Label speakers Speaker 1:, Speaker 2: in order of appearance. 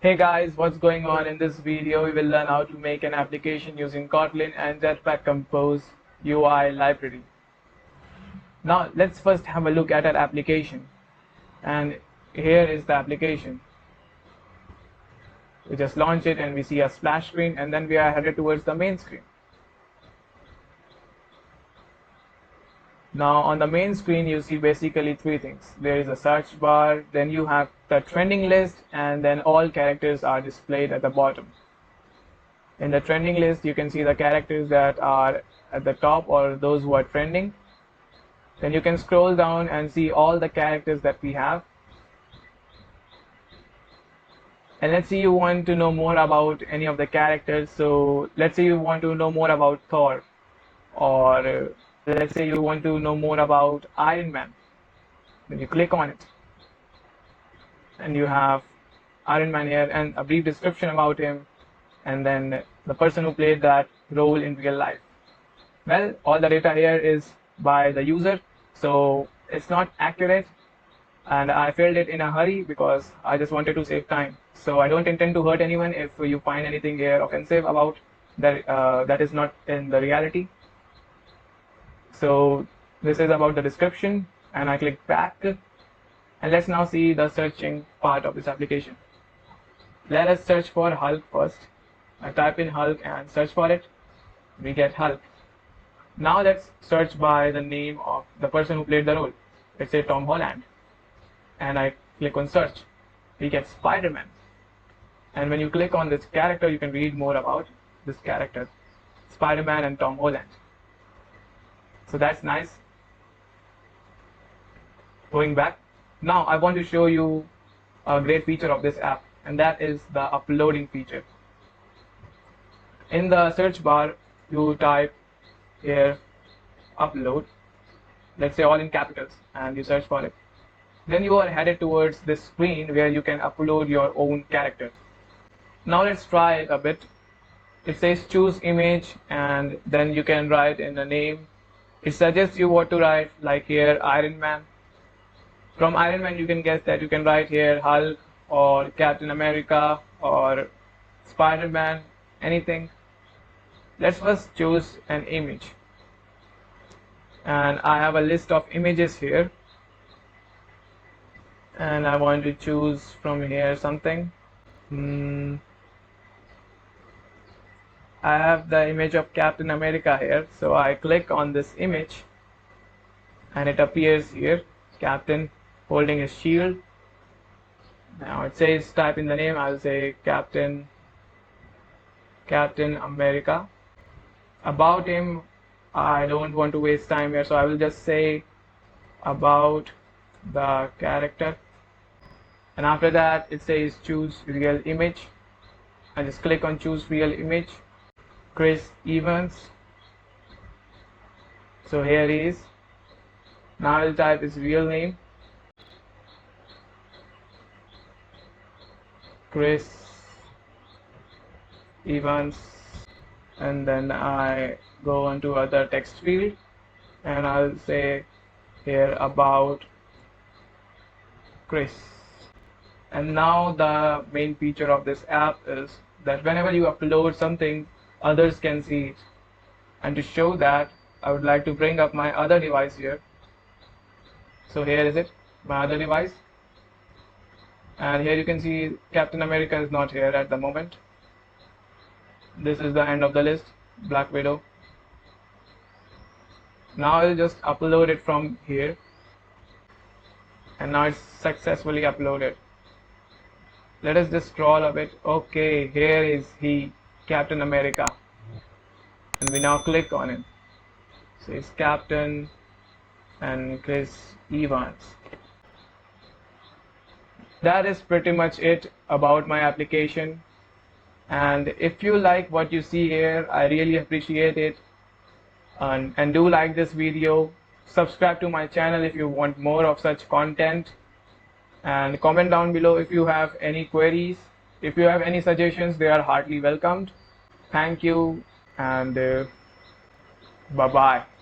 Speaker 1: Hey guys, what's going on? In this video, we will learn how to make an application using Kotlin and Jetpack Compose UI library. Now, let's first have a look at our application. And here is the application. We just launch it and we see a splash screen, and then we are headed towards the main screen. Now, on the main screen, you see basically three things. There is a search bar, then you have the trending list, and then all characters are displayed at the bottom. In the trending list, you can see the characters that are at the top or those who are trending. Then you can scroll down and see all the characters that we have. And let's say you want to know more about any of the characters. So let's say you want to know more about Thor, or let's say you want to know more about Iron Man. Then you click on it, and you have Iron Man here and a brief description about him, and then the person who played that role in real life. Well, all the data here is by the user, so it's not accurate, and I filled it in a hurry because I just wanted to save time. So I don't intend to hurt anyone if you find anything here offensive about that that is not in the reality. So this is about the description, and I click back, and let's now see the searching part of this application. Let us search for Hulk first. I type in Hulk and search for it. We get Hulk. Now let's search by the name of the person who played the role. Let's say Tom Holland, and I click on search. We get Spider-Man. And when you click on this character, you can read more about this character, Spider-Man and Tom Holland. So that's nice. Going back, now I want to show you a great feature of this app, and that is the uploading feature. In the search bar, you type here upload, let's say all in capitals, and you search for it. Then you are headed towards this screen where you can upload your own character. Now let's try it a bit. It says choose image, and then you can write in the name. It suggests you what to write, like here Iron Man. From Iron Man you can guess that you can write here Hulk or Captain America or Spider-Man, anything. Let's first choose an image, and I have a list of images here, and I want to choose from here something. I have the image of Captain America here, so I click on this image and it appears here, Captain holding his shield. Now it says type in the name. I'll say Captain America. About him, I don't want to waste time here, so I will just say about the character, and after that it says choose real image. I just click on choose real image, Chris Evans. So here he is. Now I'll type his real name, Chris Evans, and then I go into other text field and I'll say here about Chris. And now the main feature of this app is that whenever you upload something, others can see it. And to show that, I would like to bring up my other device here. So here is it, my other device. And here you can see Captain America is not here at the moment. This is the end of the list, Black Widow. Now I'll just upload it from here. And now it's successfully uploaded. Let us just scroll a bit. Okay, here is he, Captain America. And we now click on it. So it's Captain and Chris Evans. That is pretty much it about my application. And if you like what you see here, I really appreciate it. And do like this video. Subscribe to my channel if you want more of such content. And comment down below if you have any queries. If you have any suggestions, they are heartily welcomed. Thank you, and bye-bye.